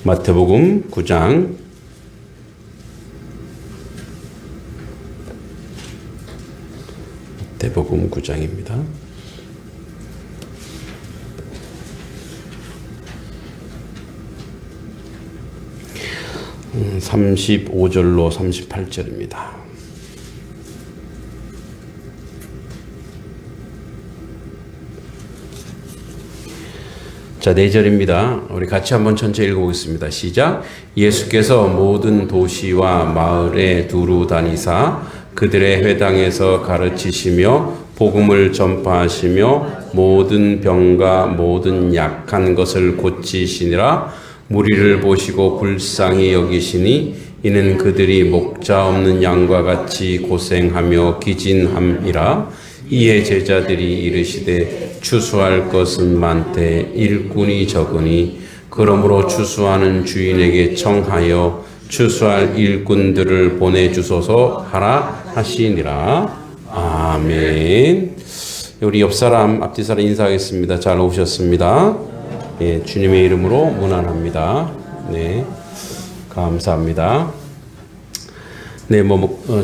마태복음 9장 9장입니다. 35절로 38절입니다. 자, 4절입니다. 우리 같이 한번 천천히 읽어보겠습니다. 시작. 예수께서 모든 도시와 마을에 두루 다니사 그들의 회당에서 가르치시며 복음을 전파하시며 모든 병과 모든 약한 것을 고치시니라. 무리를 보시고 불쌍히 여기시니 이는 그들이 목자 없는 양과 같이 고생하며 기진함이라. 이에 제자들이 이르시되 추수할 것은 많되 일꾼이 적으니 그러므로 추수하는 주인에게 청하여 추수할 일꾼들을 보내주소서 하라 하시니라. 아멘. 우리 옆사람 앞뒤 사람 인사하겠습니다. 잘 오셨습니다. 예, 주님의 이름으로 문안합니다. 네, 감사합니다. 네,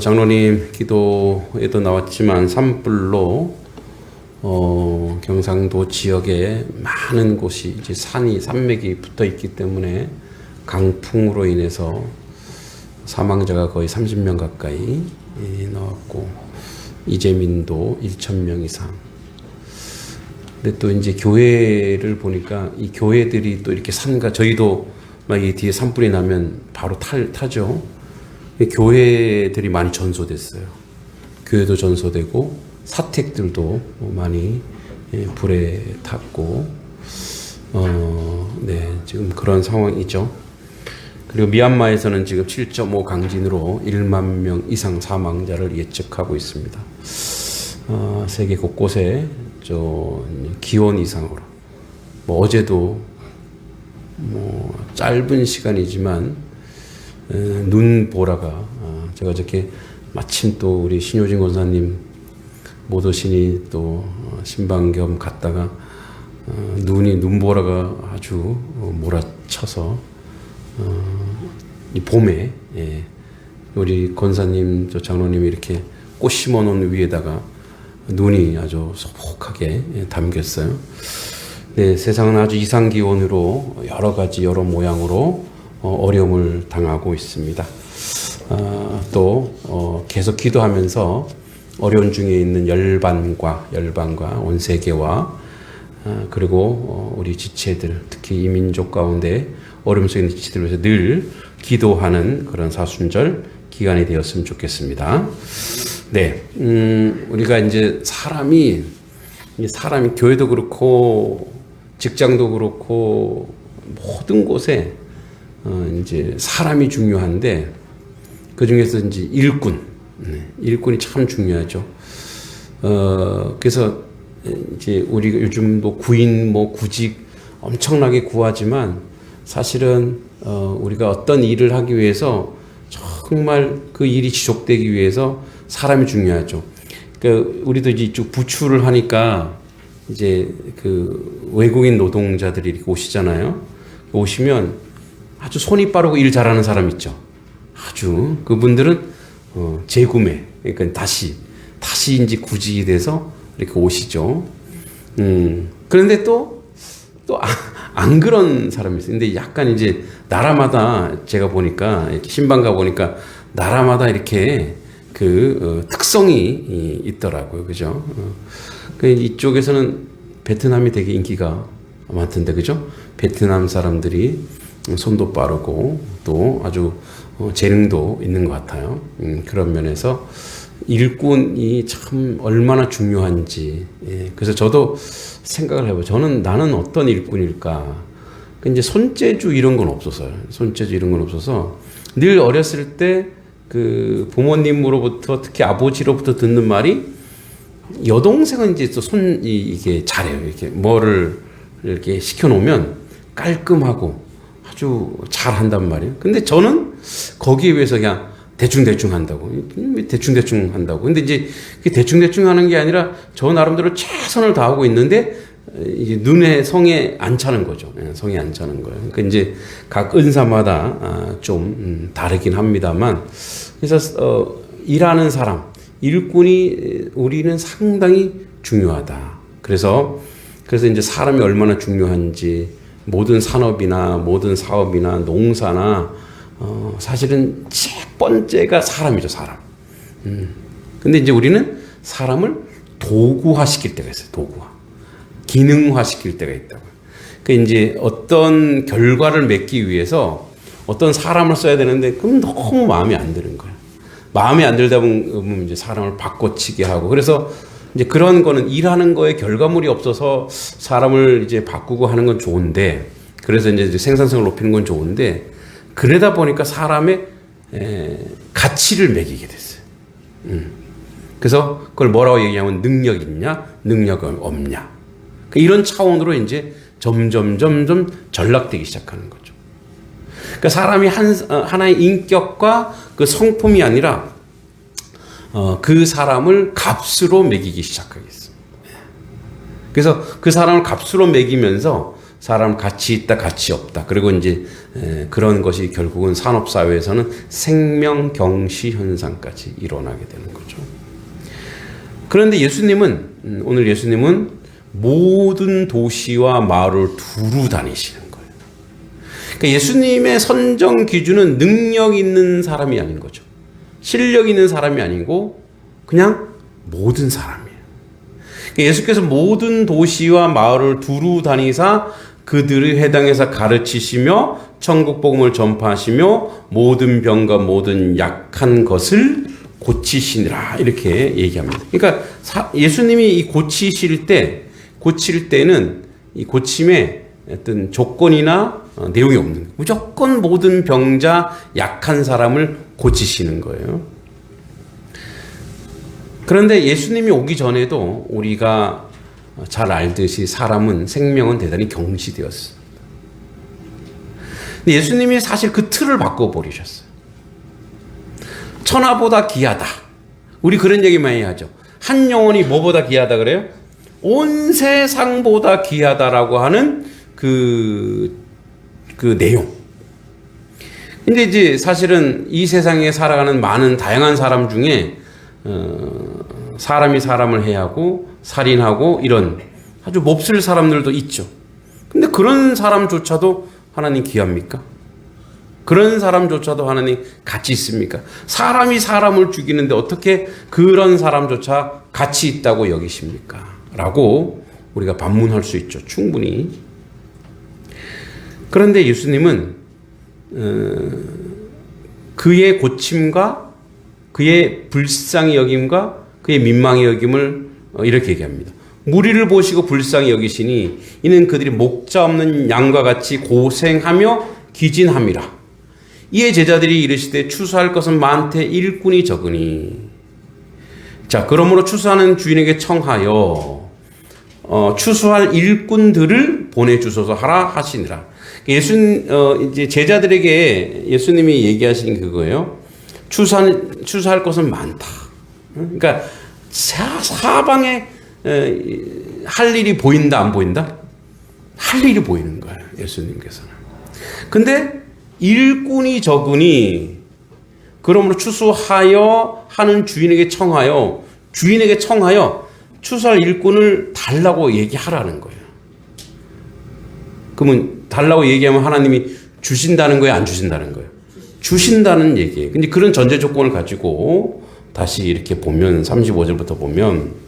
장로님 기도에도 나왔지만 산불로 경상도 지역에 많은 곳이 이제 산맥이 붙어 있기 때문에 강풍으로 인해서 사망자가 거의 30명 가까이 나왔고 이재민도 1,000명 이상. 근데 또 이제 교회를 보니까 이 교회들이 또 이렇게 저희도 막 이 뒤에 산불이 나면 바로 타죠. 교회들이 많이 전소됐어요. 교회도 전소되고 사택들도 많이 불에 탔고, 네, 지금 그런 상황이죠. 그리고 미얀마에서는 지금 7.5 강진으로 1만 명 이상 사망자를 예측하고 있습니다. 세계 곳곳에 기온 이상으로, 어제도 짧은 시간이지만 눈보라가 제가 어저께 마침 또 우리 신효진 권사님 못 오시니 또 신방 겸 갔다가 눈보라가 아주 몰아쳐서 이 봄에 우리 권사님 저 장로님이 이렇게 꽃 심어놓은 위에다가 눈이 아주 소복하게 담겼어요. 네, 세상은 아주 이상 기온으로 여러 가지 여러 모양으로 어려움을 당하고 있습니다. 또 계속 기도하면서 어려운 중에 있는 열반과 온 세계와 그리고 우리 지체들, 특히 이민족 가운데 어려움 속에 있는 지체들을 위해서 늘 기도하는 그런 사순절 기간이 되었으면 좋겠습니다. 네, 우리가 이제 사람이 교회도 그렇고 직장도 그렇고 모든 곳에 이제 사람이 중요한데 그 중에서 이제 일꾼이 참 중요하죠. 그래서 이제 우리가 요즘 구인 구직 엄청나게 구하지만 사실은 우리가 어떤 일을 하기 위해서 정말 그 일이 지속되기 위해서 사람이 중요하죠. 그러니까 우리도 이제 이쪽 부추를 하니까 이제 그 외국인 노동자들이 이렇게 오시잖아요. 오시면 아주 손이 빠르고 일 잘하는 사람 있죠. 아주 그분들은 재구매, 그러니까 다시 이제 구직이 돼서 이렇게 오시죠. 그런데 또 안 그런 사람이 있어요. 근데 약간 이제 나라마다 제가 보니까 이렇게 신방 가 보니까 나라마다 이렇게 그 특성이 있더라고요. 그죠? 이쪽에서는 베트남이 되게 인기가 많던데, 그죠? 베트남 사람들이 손도 빠르고 또 아주 재능도 있는 것 같아요. 그런 면에서 일꾼이 참 얼마나 중요한지. 그래서 저도 생각을 해봐요. 나는 어떤 일꾼일까? 이제 손재주 이런 건 없었어요. 늘 어렸을 때 그 부모님으로부터 특히 아버지로부터 듣는 말이 여동생은 이제 또 이게 잘해요. 이렇게 뭐를 이렇게 시켜놓으면 깔끔하고 아주 잘한단 말이에요. 근데 저는 거기에 비해서 그냥 대충 한다고. 대충 한다고. 근데 이제 대충 하는 게 아니라 저 나름대로 최선을 다하고 있는데 이제 눈에 성에 안 차는 거죠. 성에 안 차는 거예요. 그러니까 이제 각 은사마다 좀 다르긴 합니다만, 그래서 일하는 사람, 일꾼이 우리는 상당히 중요하다. 그래서 이제 사람이 얼마나 중요한지 모든 산업이나 모든 사업이나 농사나 사실은 첫 번째가 사람이죠, 사람. 근데 이제 우리는 사람을 도구화 시킬 때가 있어요, 도구화. 기능화 시킬 때가 있다고. 그러니까 이제 어떤 결과를 맺기 위해서 어떤 사람을 써야 되는데 그럼 너무 마음에 안 드는 거예요. 마음에 안 들다 보면 이제 사람을 바꿔치기 하고, 그래서 이제 그런 거는 일하는 거에 결과물이 없어서 사람을 이제 바꾸고 하는 건 좋은데, 그래서 이제 생산성을 높이는 건 좋은데, 그러다 보니까 사람의 가치를 매기게 됐어요. 그래서 그걸 뭐라고 얘기하면 능력 있냐, 능력 없냐. 이런 차원으로 이제 점점 전락되기 시작하는 거죠. 그러니까 사람이 하나의 인격과 그 성품이 아니라 그 사람을 값으로 매기기 시작하겠어요. 그래서 그 사람을 값으로 매기면서 사람 가치 있다, 가치 없다. 그리고 이제 그런 것이 결국은 산업사회에서는 생명경시 현상까지 일어나게 되는 거죠. 그런데 오늘 예수님은 모든 도시와 마을을 두루 다니시는 거예요. 그러니까 예수님의 선정 기준은 능력 있는 사람이 아닌 거죠. 실력 있는 사람이 아니고 그냥 모든 사람이에요. 그러니까 예수께서 모든 도시와 마을을 두루 다니사 그들의 해당에서 가르치시며 천국 복음을 전파하시며 모든 병과 모든 약한 것을 고치시니라, 이렇게 얘기합니다. 그러니까 예수님이 이 고칠 때는 이 고침에 어떤 조건이나 내용이 없는 거예요. 무조건 모든 병자, 약한 사람을 고치시는 거예요. 그런데 예수님이 오기 전에도 우리가 잘 알듯이 생명은 대단히 경시되었어요. 근데 예수님이 사실 그 틀을 바꿔버리셨어요. 천하보다 귀하다. 우리 그런 얘기 많이 하죠. 한 영혼이 뭐보다 귀하다 그래요? 온 세상보다 귀하다라고 하는 그 내용. 근데 이제 사실은 이 세상에 살아가는 많은 다양한 사람 중에 사람이 사람을 해하고 살인하고 이런 아주 몹쓸 사람들도 있죠. 근데 그런 사람조차도 하나님 귀합니까? 그런 사람조차도 하나님 가치 있습니까? 사람이 사람을 죽이는데 어떻게 그런 사람조차 가치 있다고 여기십니까? 라고 우리가 반문할 수 있죠. 충분히. 그런데 예수님은 그의 고침과 그의 불쌍히 여김과 그의 민망히 여김을 이렇게 얘기합니다. 무리를 보시고 불쌍히 여기시니 이는 그들이 목자 없는 양과 같이 고생하며 기진함이라. 이에 제자들이 이르시되 추수할 것은 많되 일꾼이 적으니. 자, 그러므로 추수하는 주인에게 청하여 추수할 일꾼들을 보내주소서 하라 하시니라. 이제 제자들에게 예수님이 얘기하신 그거예요. 추수할 것은 많다. 그러니까 사방에 할 일이 보인다, 안 보인다? 할 일이 보이는 거예요, 예수님께서는. 근데 일꾼이 적으니 그러므로 추수하여 하는 주인에게 청하여 추수할 일꾼을 달라고 얘기하라는 거예요. 그러면 달라고 얘기하면 하나님이 주신다는 거예요, 안 주신다는 거예요? 주신다는 얘기예요. 근데 그런 전제 조건을 가지고 다시 이렇게 보면 35절부터 보면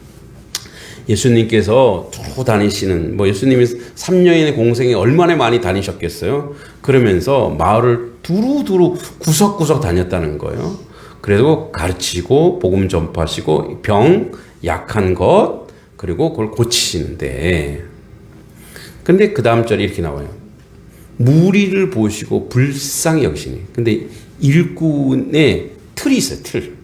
예수님께서 두루 다니시는, 예수님이 3년의 공생에 얼마나 많이 다니셨겠어요? 그러면서 마을을 두루두루 구석구석 다녔다는 거예요. 그래도 가르치고 복음 전파하시고 병, 약한 것, 그리고 그걸 고치시는데, 근데 그 다음 절에 이렇게 나와요. 무리를 보시고 불쌍히 여기시니. 근데 일꾼의 틀이 있어요, 틀.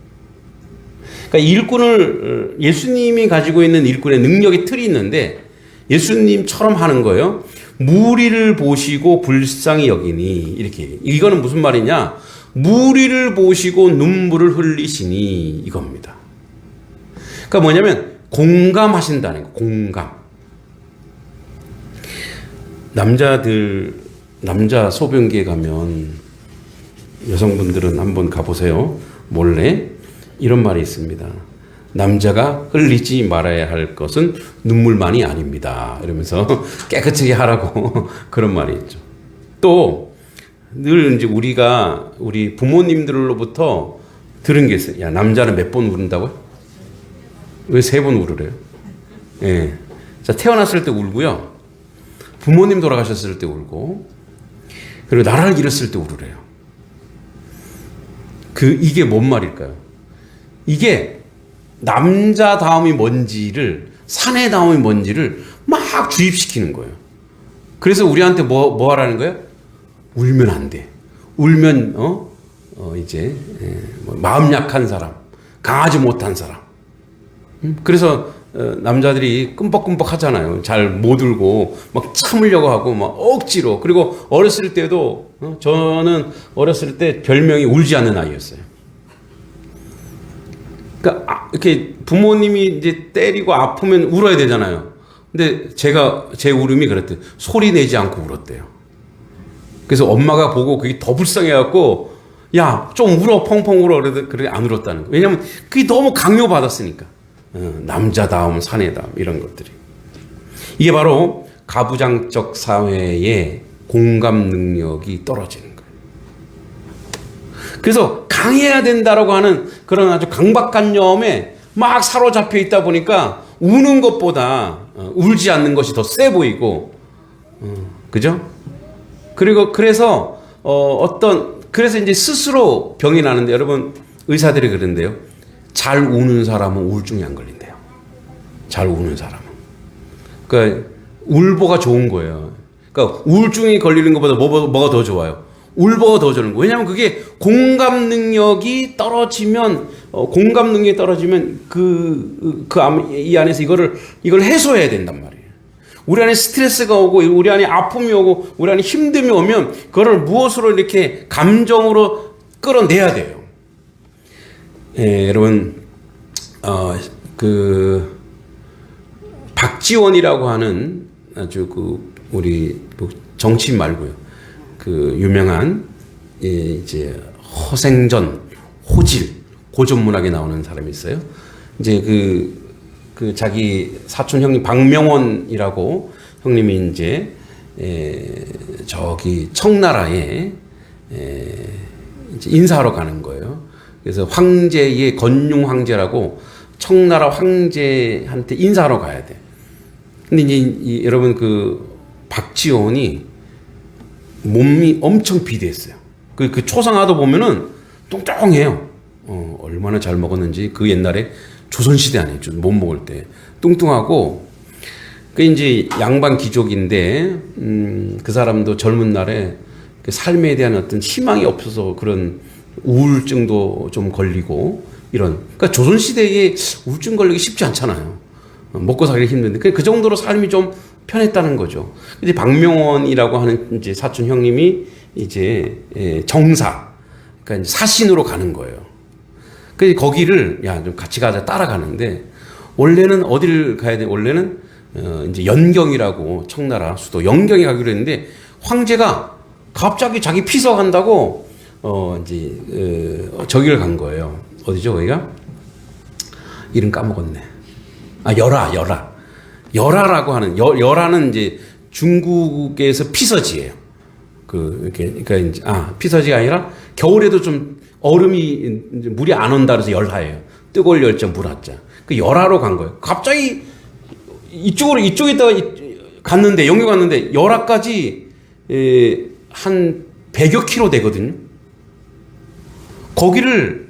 그러니까 일꾼을, 예수님이 가지고 있는 일꾼의 능력의 틀이 있는데 예수님처럼 하는 거예요. 무리를 보시고 불쌍히 여기니, 이렇게. 이거는 무슨 말이냐? 무리를 보시고 눈물을 흘리시니, 이겁니다. 그러니까 뭐냐면 공감하신다는 거, 공감. 남자 소변기에 가면 여성분들은 한번 가보세요. 몰래 이런 말이 있습니다. 남자가 흘리지 말아야 할 것은 눈물만이 아닙니다. 이러면서 깨끗하게 하라고 그런 말이 있죠. 또 늘 이제 우리 부모님들로부터 들은 게 있어요. 야, 남자는 몇 번 울은다고요? 왜 3번 울으래요? 예. 자, 태어났을 때 울고요. 부모님 돌아가셨을 때 울고, 그리고 나라를 잃었을 때 울으래요. 이게 뭔 말일까요? 이게 남자다움이 뭔지를, 사내다움이 뭔지를 막 주입시키는 거예요. 그래서 우리한테 뭐 하라는 거예요? 울면 안 돼. 울면, 이제, 마음 약한 사람, 강하지 못한 사람. 그래서, 남자들이 끔뻑끔뻑 하잖아요. 잘 못 울고, 막 참으려고 하고, 막 억지로. 그리고 어렸을 때도, 저는 어렸을 때 별명이 울지 않는 아이였어요. 그러니까 이렇게 부모님이 이제 때리고 아프면 울어야 되잖아요. 근데 제 울음이 그랬대요. 소리 내지 않고 울었대요. 그래서 엄마가 보고 그게 더 불쌍해갖고, 야, 좀 울어, 펑펑 울어. 그래 안 울었다는 거예요. 왜냐면 그게 너무 강요받았으니까. 남자다움, 사내다움, 이런 것들이. 이게 바로 가부장적 사회의 공감 능력이 떨어지는 거예요. 그래서 강해야 된다라고 하는 그런 아주 강박관념에 막 사로잡혀 있다 보니까 우는 것보다 울지 않는 것이 더 세 보이고, 그죠? 그리고 그래서 그래서 이제 스스로 병이 나는데, 여러분 의사들이 그런데요. 잘 우는 사람은 우울증이 안 걸린대요. 잘 우는 사람은. 그러니까 울보가 좋은 거예요. 그러니까 우울증이 걸리는 것보다 뭐가 더 좋아요? 울보가 더 좋은 거예요. 왜냐하면 그게 공감 능력이 떨어지면 이 안에서 이걸 해소해야 된단 말이에요. 우리 안에 스트레스가 오고, 우리 안에 아픔이 오고, 우리 안에 힘듦이 오면 그거를 무엇으로 이렇게 감정으로 끌어내야 돼요. 예, 여러분, 박지원이라고 하는 아주 우리 정치인 말고요. 유명한, 이제 허생전, 호질, 고전문학에 나오는 사람이 있어요. 이제 자기 사촌 형님 박명원이라고 형님이 이제 저기 청나라에 이제 인사하러 가는 거예요. 그래서 황제의 건융 황제라고 청나라 황제한테 인사하러 가야 돼. 근데 이제 여러분 박지원이 몸이 엄청 비대했어요. 그 초상화도 보면은 뚱뚱해요. 얼마나 잘 먹었는지. 그 옛날에 조선시대 아니에요. 못 먹을 때. 뚱뚱하고, 이제 양반 귀족인데, 그 사람도 젊은 날에 그 삶에 대한 어떤 희망이 없어서 그런 우울증도 좀 걸리고, 그러니까 조선시대에 우울증 걸리기 쉽지 않잖아요. 먹고 살기 힘든데. 그 정도로 삶이 좀 편했다는 거죠. 근데 박명원이라고 하는 이제 사촌 형님이 이제 정사, 그러니까 사신으로 가는 거예요. 그래서 거기를 좀 같이 가자 따라가는데, 원래는 어디를 가야 돼? 원래는 이제 연경이라고 청나라 수도 연경에 가기로 했는데, 황제가 갑자기 자기 피서 간다고 이제 저기를 간 거예요. 어디죠 거기가? 이름 까먹었네. 열하라고 하는 열하는 이제 중국에서 피서지예요. 그러니까 이제 피서지가 아니라 겨울에도 좀 얼음이 물이 안 온다 그래서 열하예요. 뜨거울 열자 물하자. 열하로 간 거예요. 갑자기 이쪽에다가 갔는데, 영교 갔는데 열하까지 한 100여 킬로 되거든요. 거기를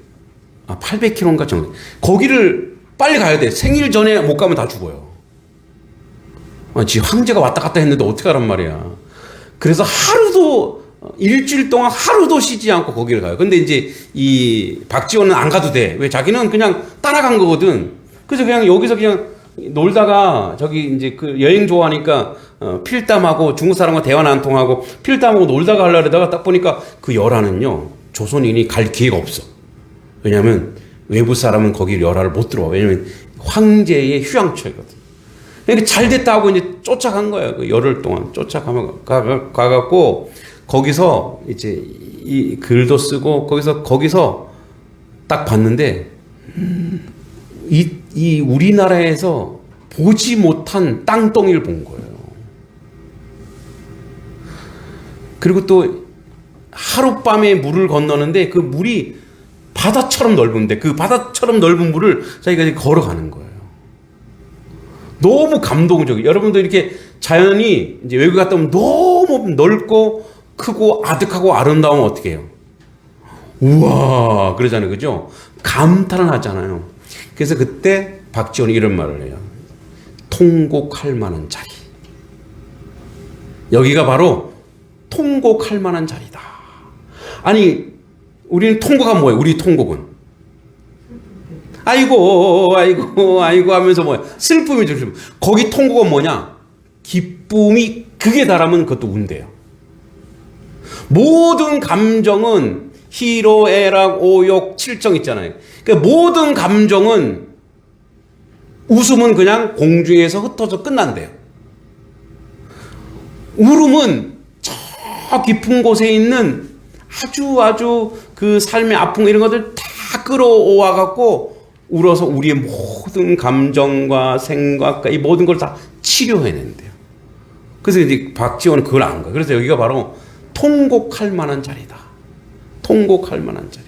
800킬로인가 정도. 거기를 빨리 가야 돼. 생일 전에 못 가면 다 죽어요. 지 황제가 왔다 갔다 했는데 어떻게 하란 말이야. 그래서 일주일 동안 하루도 쉬지 않고 거기를 가요. 근데 이제 이 박지원은 안 가도 돼. 왜? 자기는 그냥 따라간 거거든. 그래서 그냥 여기서 그냥 놀다가, 저기 이제 여행 좋아하니까 필담하고 중국 사람과 대화는 안 통하고 필담하고 놀다가 하려고 하다가 딱 보니까 열하는요, 조선인이 갈 기회가 없어. 왜냐면 외부 사람은 거기 열하를 못 들어와. 왜냐면 황제의 휴양처거든. 그러니까 잘 됐다 하고 이제 쫓아간 거예요. 그 열흘 동안 가갖고 거기서 이제 이 글도 쓰고 거기서 딱 봤는데 이 우리나라에서 보지 못한 땅덩이를 본 거예요. 그리고 또 하룻밤에 물을 건너는데 그 물이 바다처럼 넓은데 그 바다처럼 넓은 물을 자기가 이제 걸어가는 거예요. 너무 감동적이에요. 여러분도 이렇게 자연이 이제 외국 갔다 오면 너무 넓고 크고 아득하고 아름다우면 어떻게 해요? 우와 그러잖아요. 그죠? 감탄을 하잖아요. 그래서 그때 박지원이 이런 말을 해요. 통곡할 만한 자리. 여기가 바로 통곡할 만한 자리다. 아니 우리는 통곡은 뭐예요? 우리 통곡은 아이고 하면서 뭐야? 슬픔이죠. 슬픔. 거기 통곡은 뭐냐? 기쁨이 극에 달하면 그것도 운대요. 모든 감정은 희로, 애락, 오욕, 칠정 있잖아요. 그러니까 모든 감정은 웃음은 그냥 공중에서 흩어져 끝난대요. 울음은 저 깊은 곳에 있는 아주 그 삶의 아픔 이런 것들 다 끌어오와 갖고 울어서 우리의 모든 감정과 생각과 이 모든 걸 다 치료해낸대요. 그래서 이제 박지원은 그걸 안 거예요. 그래서 여기가 바로 통곡할 만한 자리다. 통곡할 만한 자리.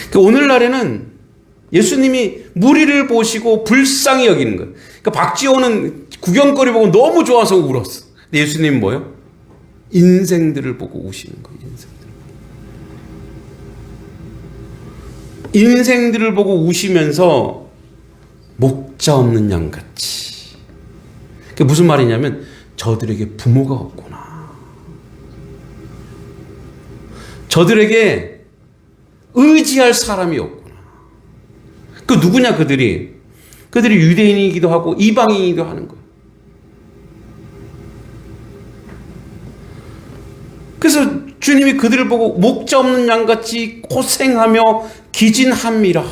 그러니까 오늘날에는 예수님이 무리를 보시고 불쌍히 여기는 거예요. 그러니까 박지원은 구경거리 보고 너무 좋아서 울었어. 근데 예수님은 뭐예요? 인생들을 보고 우시는 거예요. 인생들을 보고 우시면서 목자 없는 양같이. 그게 무슨 말이냐면 저들에게 부모가 없구나. 저들에게 의지할 사람이 없구나. 그 누구냐 그들이 유대인이기도 하고 이방인이기도 하는 거예요. 그래서 주님이 그들을 보고 목자 없는 양같이 고생하며 기진합니다.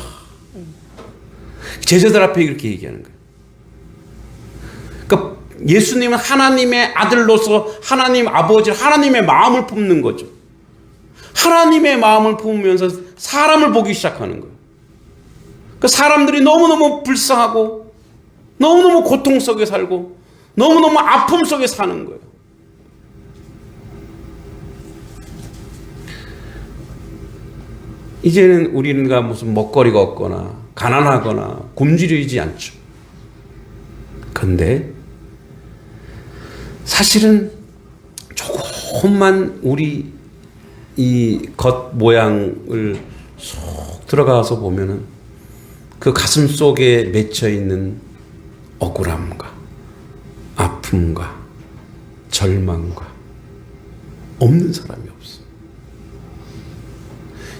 제자들 앞에 이렇게 얘기하는 거예요. 그러니까 예수님은 하나님의 아들로서 하나님 아버지 하나님의 마음을 품는 거죠. 하나님의 마음을 품으면서 사람을 보기 시작하는 거예요. 그 사람들이 너무너무 불쌍하고 너무너무 고통 속에 살고 너무너무 아픔 속에 사는 거예요. 이제는 우리가 무슨 먹거리가 없거나 가난하거나 굶주리지 않죠. 그런데 사실은 조금만 우리 이 겉 모양을 쏙 들어가서 보면은 그 가슴 속에 맺혀 있는 억울함과 아픔과 절망과 없는 사람이 없어.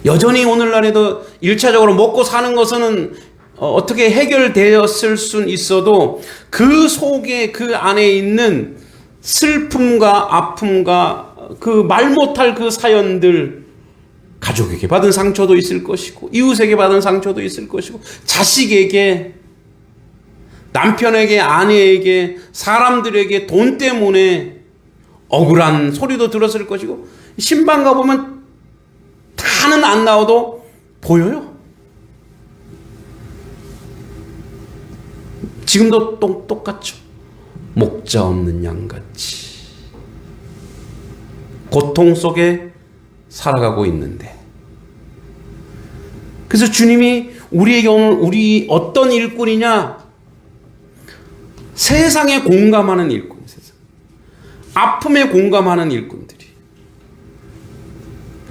여전히 오늘날에도 1차적으로 먹고 사는 것은 어떻게 해결되었을 수는 있어도 그 속에 그 안에 있는 슬픔과 아픔과 그 말 못할 그 사연들, 가족에게 받은 상처도 있을 것이고 이웃에게 받은 상처도 있을 것이고 자식에게, 남편에게, 아내에게, 사람들에게 돈 때문에 억울한 소리도 들었을 것이고 신방 가보면 다는 안 나와도 보여요. 지금도 똑같죠. 목자 없는 양같이 고통 속에 살아가고 있는데, 그래서 주님이 우리에게 오늘 우리 어떤 일꾼이냐? 세상에 공감하는 일꾼, 세상. 아픔에 공감하는 일꾼들이.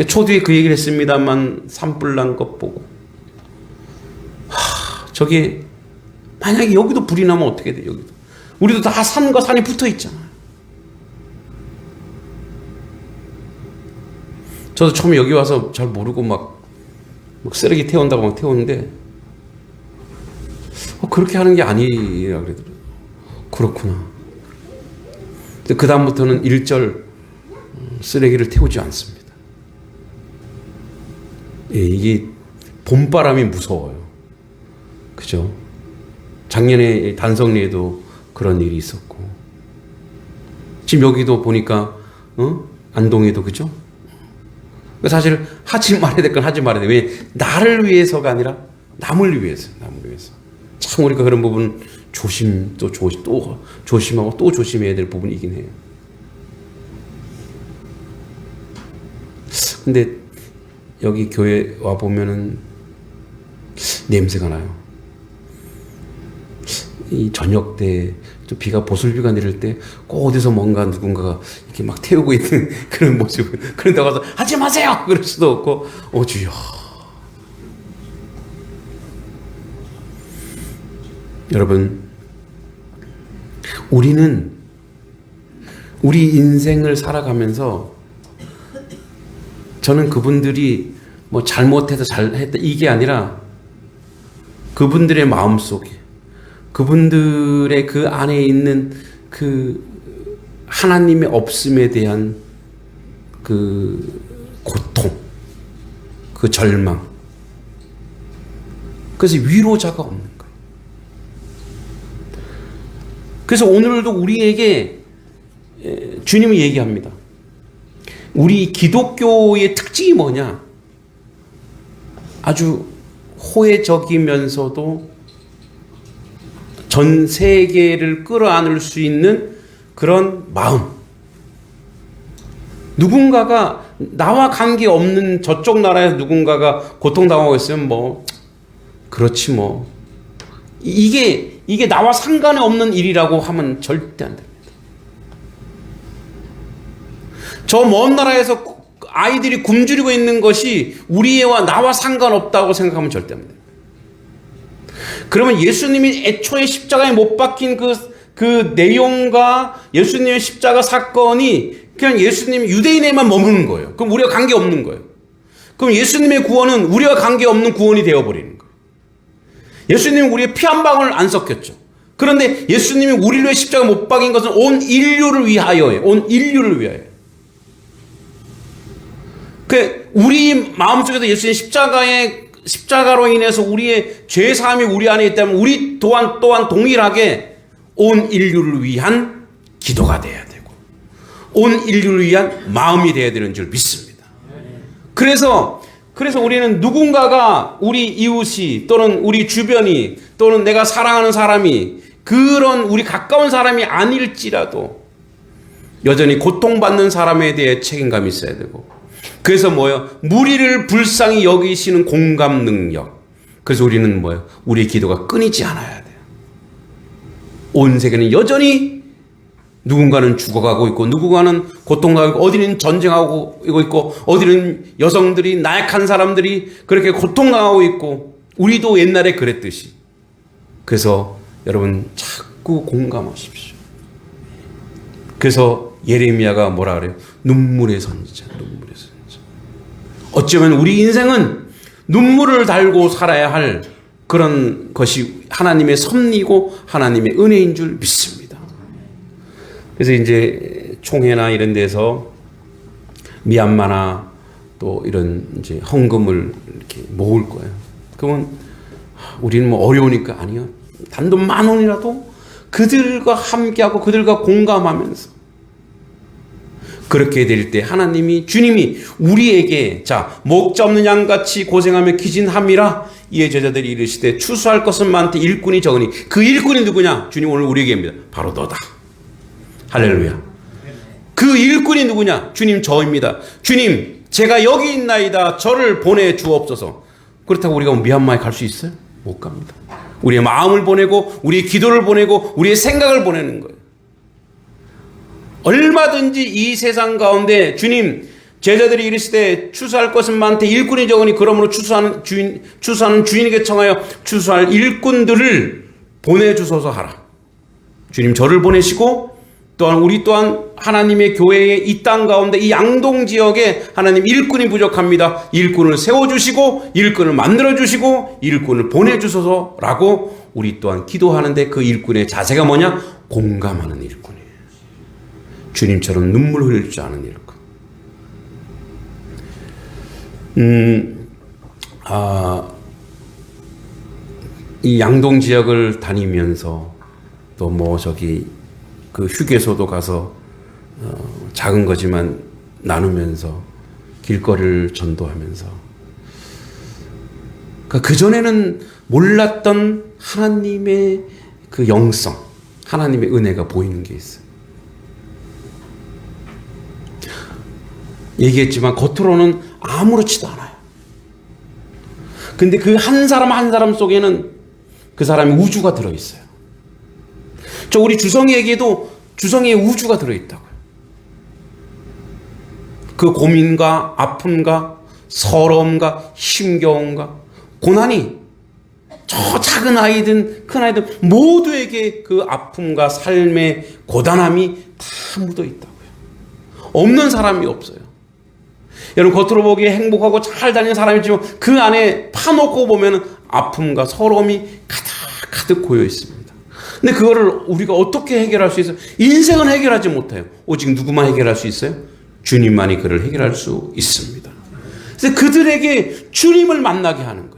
초두에 그 얘기를 했습니다만 산불 난 것 보고 저게 만약에 여기도 불이 나면 어떻게 돼? 여기도 우리도 다 산과 산이 붙어 있잖아요. 저도 처음에 여기 와서 잘 모르고 막 쓰레기 태운다고 막 태우는데 그렇게 하는 게 아니라 그러더라고요. 그렇구나. 근데 그 다음부터는 일절 쓰레기를 태우지 않습니다. 예, 이게 봄바람이 무서워요. 그죠? 작년에 단성리에도 그런 일이 있었고, 지금 여기도 보니까 안동에도 그죠? 사실 하지 말아야 될 건 하지 말아야 돼. 왜? 나를 위해서가 아니라 남을 위해서. 참 우리가 그런 부분 또 조심하고 또 조심해야 될 부분이긴 해요. 근데 여기 교회 와 보면은 냄새가 나요. 이 저녁 때 또 비가 보슬비가 내릴 때 꼭 어디서 뭔가 누군가가 이렇게 막 태우고 있는 그런 모습. 그런데 가서 하지 마세요 그럴 수도 없고, 주여. 여러분, 우리는 우리 인생을 살아가면서 저는 그분들이 뭐 잘못해서 잘했다 이게 아니라 그분들의 마음속에, 그분들의 그 안에 있는 그 하나님의 없음에 대한 그 고통, 그 절망, 그래서 위로자가 없는 거예요. 그래서 오늘도 우리에게 주님이 얘기합니다. 우리 기독교의 특징이 뭐냐? 아주 호혜적이면서도 전 세계를 끌어안을 수 있는 그런 마음. 누군가가 나와 관계없는 저쪽 나라에서 누군가가 고통당하고 있으면 그렇지 뭐. 이게 나와 상관이 없는 일이라고 하면 절대 안 됩니다. 저 먼 나라에서 아이들이 굶주리고 있는 것이 우리와 나와 상관없다고 생각하면 절대 안 됩니다. 그러면 예수님이 애초에 십자가에 못 박힌 그 내용과 예수님의 십자가 사건이 그냥 예수님 유대인에만 머무는 거예요. 그럼 우리와 관계없는 거예요. 그럼 예수님의 구원은 우리와 관계없는 구원이 되어버리는 거예요. 예수님은 우리의 피 한 방울 안 섞였죠. 그런데 예수님이 우리를 위해 십자가 못 박인 것은 온 인류를 위하여예요. 온 인류를 위하여. 우리 마음속에서 예수님 십자가로 인해서 우리의 죄사함이 우리 안에 있다면 우리 또한 동일하게 온 인류를 위한 기도가 돼야 되고 온 인류를 위한 마음이 돼야 되는 줄 믿습니다. 그래서 우리는 누군가가 우리 이웃이 또는 우리 주변이 또는 내가 사랑하는 사람이 그런 우리 가까운 사람이 아닐지라도 여전히 고통받는 사람에 대해 책임감이 있어야 되고, 그래서 무리를 불쌍히 여기시는 공감 능력. 그래서 우리는 우리의 기도가 끊이지 않아야 돼요. 온 세계는 여전히 누군가는 죽어가고 있고 누군가는 고통하고 있고 어디는 전쟁하고 있고 어디는 여성들이 나약한 사람들이 그렇게 고통당하고 있고 우리도 옛날에 그랬듯이. 그래서 여러분 자꾸 공감하십시오. 그래서 예레미야가 뭐라 그래요? 눈물의 선지자. 어쩌면 우리 인생은 눈물을 달고 살아야 할 그런 것이 하나님의 섭리고 하나님의 은혜인 줄 믿습니다. 그래서 이제 총회나 이런 데서 미얀마나 또 이런 이제 헌금을 이렇게 모을 거예요. 그러면 우리는 어려우니까 아니요. 단돈 10,000원이라도 그들과 함께하고 그들과 공감하면서 그렇게 될 때 주님이 우리에게 목자 없는 양같이 고생하며 기진함이라 이에 제자들이 이르시되 추수할 것은 많되 일꾼이 적으니 그 일꾼이 누구냐? 주님 오늘 우리에게 합니다. 바로 너다. 할렐루야. 그 일꾼이 누구냐? 주님 저입니다. 주님 제가 여기 있나이다. 저를 보내주옵소서. 그렇다고 우리가 미얀마에 갈 수 있어요? 못 갑니다. 우리의 마음을 보내고 우리의 기도를 보내고 우리의 생각을 보내는 거예요. 얼마든지 이 세상 가운데 주님 제자들이 이르시되 추수할 것은 많되 일꾼이 적으니 그러므로 추수하는 주인에게 청하여 추수할 일꾼들을 보내주소서 하라. 주님 저를 보내시고 또한 우리 또한 하나님의 교회의 이 땅 가운데 이 양동 지역에 하나님 일꾼이 부족합니다. 일꾼을 세워주시고 일꾼을 만들어주시고 일꾼을 보내주소서라고 우리 또한 기도하는데 그 일꾼의 자세가 뭐냐? 공감하는 일꾼이에요. 주님처럼 눈물 흘릴 줄 아는 일꾼. 이 양동 지역을 다니면서 또 뭐 저기 그 휴게소도 가서 작은 거지만 나누면서 길거리를 전도하면서 그러니까 그전에는 몰랐던 하나님의 그 영성, 하나님의 은혜가 보이는 게 있어요. 얘기했지만 겉으로는 아무렇지도 않아요. 근데 그 한 사람 한 사람 속에는 그 사람의 우주가 들어있어요. 저 우리 주성이에게도 주성이의 우주가 들어있다고요. 그 고민과 아픔과 서러움과 힘겨움과 고난이 저 작은 아이든 큰 아이든 모두에게 그 아픔과 삶의 고단함이 다 묻어 있다고요. 없는 사람이 없어요. 여러분 겉으로 보기에 행복하고 잘 다니는 사람이 있지만 그 안에 파놓고 보면 아픔과 서러움이 가득 고여 있습니다. 근데 그거를 우리가 어떻게 해결할 수 있어요? 인생은 해결하지 못해요. 오직 누구만 해결할 수 있어요? 주님만이 그를 해결할 수 있습니다. 그래서 그들에게 주님을 만나게 하는 거예요.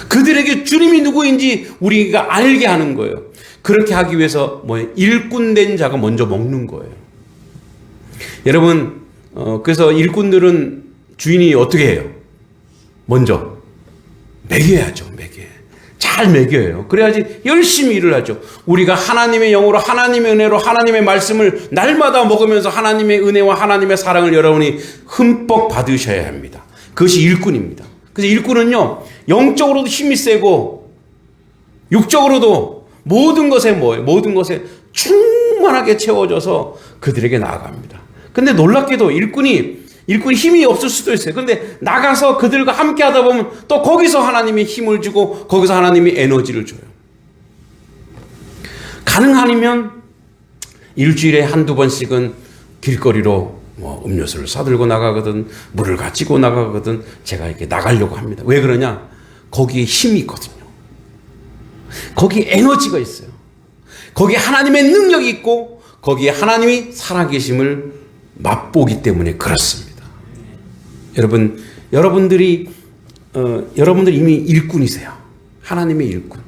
그들에게 주님이 누구인지 우리가 알게 하는 거예요. 그렇게 하기 위해서 일꾼된 자가 먼저 먹는 거예요. 여러분, 그래서 일꾼들은 주인이 어떻게 해요? 먼저 먹여야죠. 잘 먹여요. 그래야지 열심히 일을 하죠. 우리가 하나님의 영으로 하나님의 은혜로 하나님의 말씀을 날마다 먹으면서 하나님의 은혜와 하나님의 사랑을 여러분이 흠뻑 받으셔야 합니다. 그것이 일꾼입니다. 그래서 일꾼은요, 영적으로도 힘이 세고 육적으로도 모든 것에 모든 것에 충만하게 채워져서 그들에게 나아갑니다. 근데 놀랍게도 일꾼이 힘이 없을 수도 있어요. 근데 나가서 그들과 함께 하다 보면 또 거기서 하나님이 힘을 주고 거기서 하나님이 에너지를 줘요. 가능하면 일주일에 한두 번씩은 길거리로 음료수를 사들고 나가거든 물을 가지고 나가거든 제가 이렇게 나가려고 합니다. 왜 그러냐? 거기에 힘이 있거든요. 거기에 에너지가 있어요. 거기에 하나님의 능력이 있고 거기에 하나님이 살아계심을 맛보기 때문에 그렇습니다. 여러분들이 이미 일꾼이세요. 하나님의 일꾼.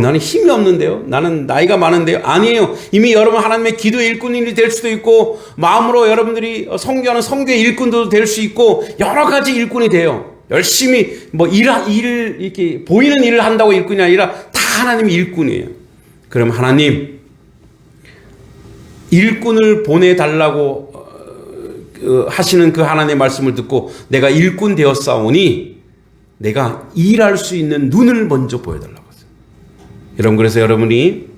나는 힘이 없는데요. 나는 나이가 많은데요. 아니에요. 이미 여러분 하나님의 기도의 일꾼이 될 수도 있고 마음으로 여러분들이 성교하는 성교의 일꾼도 될 수 있고 여러 가지 일꾼이 돼요. 열심히 일을 이렇게 보이는 일을 한다고 일꾼이 아니라 다 하나님의 일꾼이에요. 그럼 하나님 일꾼을 보내달라고 하시는 그 하나님의 말씀을 듣고 내가 일꾼 되었사오니 내가 일할 수 있는 눈을 먼저 보여달라고 했어요. 여러분 그래서 여러분이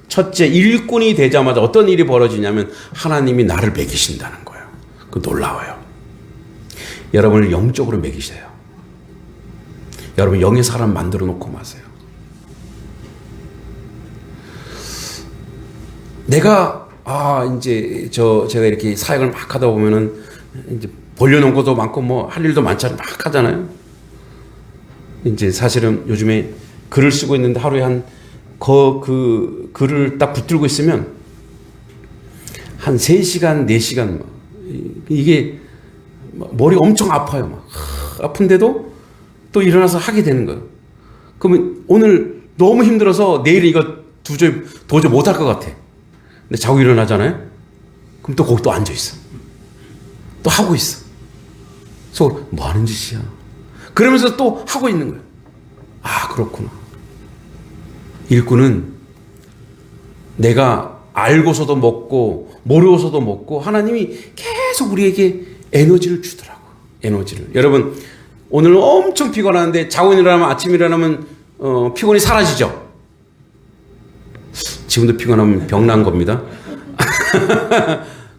첫째 일꾼이 되자마자 어떤 일이 벌어지냐면 하나님이 나를 먹이신다는 거예요. 그 놀라워요. 여러분을 영적으로 먹이세요. 여러분 영의 사람 만들어 놓고 마세요. 제가 이렇게 사역을 막 하다 보면은 이제 벌려놓은 것도 많고 할 일도 많잖아요. 막 하잖아요. 이제 사실은 요즘에 글을 쓰고 있는데 하루에 그 글을 딱 붙들고 있으면 한 3시간, 4시간 이게 머리가 엄청 아파요. 아픈데도 또 일어나서 하게 되는 거예요. 그러면 오늘 너무 힘들어서 내일 이거 도저히 못할 것 같아. 근데 자고 일어나잖아요? 그럼 또 거기 또 앉아있어. 또 하고 있어. 그래서 뭐 하는 짓이야? 그러면서 또 하고 있는 거예요. 그렇구나. 일꾼은 내가 알고서도 먹고 모르고서도 먹고 하나님이 계속 우리에게 에너지를 주더라고요. 에너지를. 여러분 오늘 엄청 피곤한데 자고 일어나면 아침에 일어나면 피곤이 사라지죠? 지금도 피곤하면 병난 겁니다.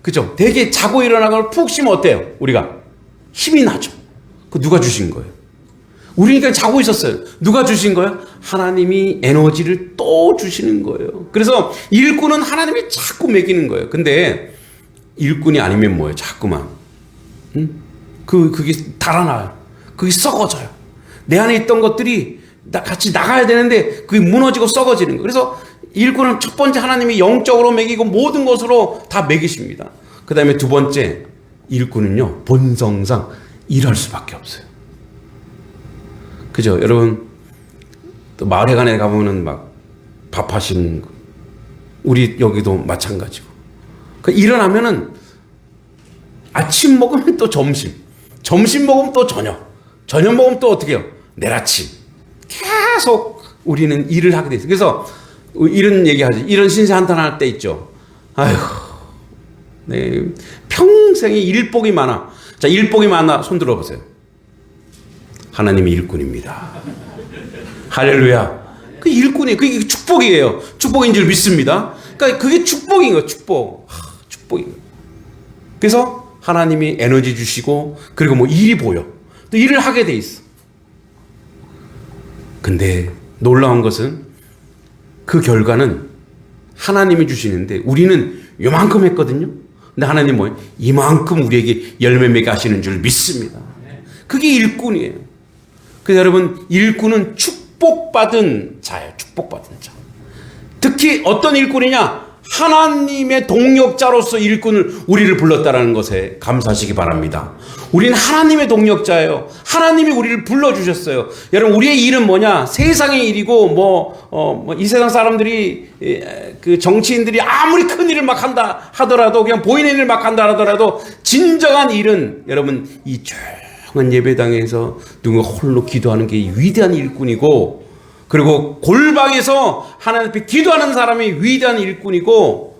그죠? 되게 자고 일어나고 푹 쉬면 어때요? 우리가 힘이 나죠. 그 누가 주신 거예요? 우리니까 자고 있었어요. 누가 주신 거예요? 하나님이 에너지를 또 주시는 거예요. 그래서 일꾼은 하나님이 자꾸 먹이는 거예요. 근데 일꾼이 아니면 뭐예요? 자꾸만 그게 달아나요. 그게 썩어져요. 내 안에 있던 것들이 같이 나가야 되는데 그게 무너지고 썩어지는 거예요. 그래서 일꾼은 첫 번째 하나님이 영적으로 먹이고 모든 것으로 다 먹이십니다. 그 다음에 두 번째 일꾼은요 본성상 일할 수밖에 없어요. 그죠? 여러분, 또 마을회관에 가보면은 막 밥하시는 거. 우리 여기도 마찬가지고. 그 일어나면은 아침 먹으면 또 점심, 점심 먹으면 또 저녁, 저녁 먹으면 또 어떻게 해요? 내일 아침. 계속 우리는 일을 하게 돼 있어요. 그래서 이런 얘기 하지. 이런 신세 한탄할 때 있죠. 아휴, 네, 평생에 일복이 많아. 자, 일복이 많아. 손 들어보세요. 하나님이 일꾼입니다. 할렐루야. 그 일꾼이, 그게 축복이에요. 축복인 줄 믿습니다. 그러니까 그게 축복인 거예요. 축복. 축복인 거예요. 그래서 하나님이 에너지 주시고, 그리고 뭐 일이 보여. 또 일을 하게 돼 있어. 근데 놀라운 것은 그 결과는 하나님이 주시는데 우리는 요만큼 했거든요. 근데 하나님 뭐예요? 이만큼 우리에게 열매 맺게 하시는 줄 믿습니다. 그게 일꾼이에요. 그래서 여러분, 일꾼은 축복받은 자예요. 축복받은 자. 특히 어떤 일꾼이냐? 하나님의 동력자로서 일꾼을 우리를 불렀다라는 것에 감사하시기 바랍니다. 우리는 하나님의 동력자예요. 하나님이 우리를 불러주셨어요. 여러분, 우리의 일은 뭐냐? 세상의 일이고 이 세상 사람들이, 그 정치인들이 아무리 큰 일을 막 한다 하더라도, 그냥 보이는 일을 막 한다 하더라도 진정한 일은 여러분, 이 조용한 예배당에서 누군가 홀로 기도하는 게 위대한 일꾼이고, 그리고 골방에서 하나님 앞에 기도하는 사람이 위대한 일꾼이고,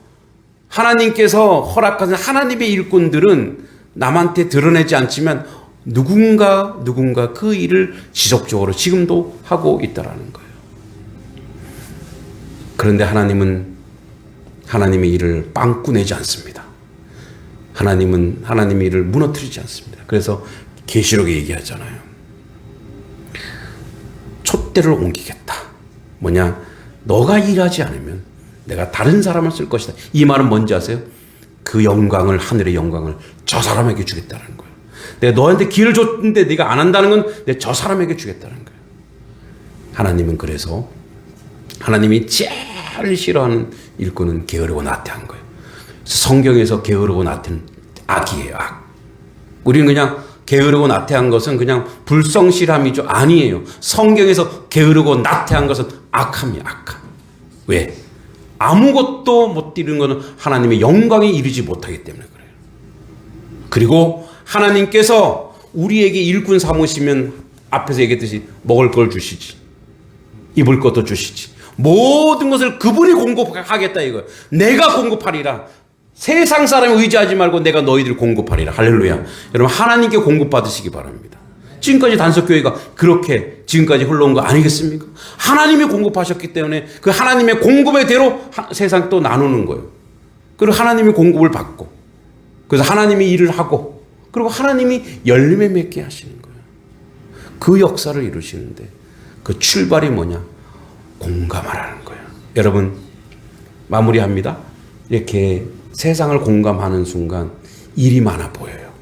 하나님께서 허락하신 하나님의 일꾼들은 남한테 드러내지 않지만 누군가 그 일을 지속적으로 지금도 하고 있다라는 거예요. 그런데 하나님은 하나님의 일을 빵꾸내지 않습니다. 하나님은 하나님의 일을 무너뜨리지 않습니다. 그래서 계시록에 얘기하잖아요. 촛대를 옮기겠다. 뭐냐? 너가 일하지 않으면 내가 다른 사람을 쓸 것이다. 이 말은 뭔지 아세요? 그 영광을, 하늘의 영광을 저 사람에게 주겠다는 거예요. 내가 너한테 기회를 줬는데 네가 안 한다는 건 내가 저 사람에게 주겠다는 거예요. 하나님은 그래서 하나님이 제일 싫어하는 일꾼은 게으르고 나태한 거예요. 성경에서 게으르고 나태는 악이에요. 악. 우리는 그냥 게으르고 나태한 것은 그냥 불성실함이죠. 아니에요. 성경에서 게으르고 나태한 것은 악함이에요. 악함. 왜? 아무것도 못 이루는 것은 하나님의 영광에 이르지 못하기 때문에 그래요. 그리고 하나님께서 우리에게 일꾼 삼으시면 앞에서 얘기했듯이 먹을 걸 주시지, 입을 것도 주시지, 모든 것을 그분이 공급하겠다 이거예요. 내가 공급하리라. 세상 사람을 의지하지 말고 내가 너희들 공급하리라. 할렐루야. 여러분, 하나님께 공급받으시기 바랍니다. 지금까지 단속교회가 그렇게 지금까지 흘러온 거 아니겠습니까? 하나님이 공급하셨기 때문에 그 하나님의 공급의 대로 세상 또 나누는 거예요. 그리고 하나님이 공급을 받고, 그래서 하나님이 일을 하고, 그리고 하나님이 열매 맺게 하시는 거예요. 그 역사를 이루시는데 그 출발이 뭐냐? 공감하라는 거예요. 여러분, 마무리합니다. 이렇게 세상을 공감하는 순간 일이 많아 보여요.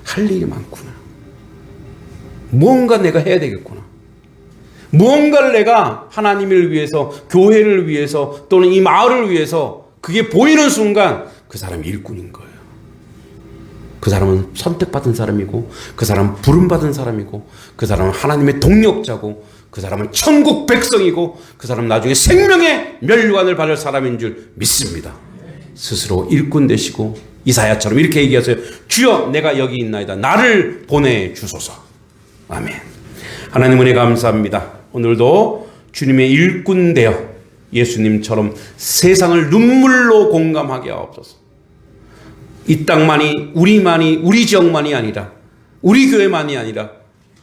할 일이 많구나. 무언가 내가 해야 되겠구나. 무언가를 내가 하나님을 위해서, 교회를 위해서, 또는 이 마을을 위해서, 그게 보이는 순간 그 사람이 일꾼인 거예요. 그 사람은 선택받은 사람이고, 그 사람은 부름받은 사람이고, 그 사람은 하나님의 동력자고, 그 사람은 천국 백성이고, 그 사람은 나중에 생명의 멸류관을 받을 사람인 줄 믿습니다. 스스로 일꾼 되시고 이사야처럼 이렇게 얘기하세요. 주여, 내가 여기 있나이다. 나를 보내주소서. 아멘. 하나님 은혜 감사합니다. 오늘도 주님의 일꾼 되어 예수님처럼 세상을 눈물로 공감하게 하옵소서. 이 땅만이, 우리만이, 우리 지역만이 아니라, 우리 교회만이 아니라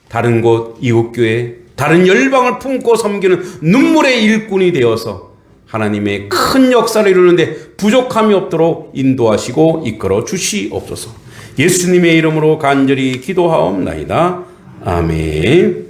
다른 곳, 이웃교회, 다른 열방을 품고 섬기는 눈물의 일꾼이 되어서 하나님의 큰 역사를 이루는데 부족함이 없도록 인도하시고 이끌어 주시옵소서. 예수님의 이름으로 간절히 기도하옵나이다. 아멘.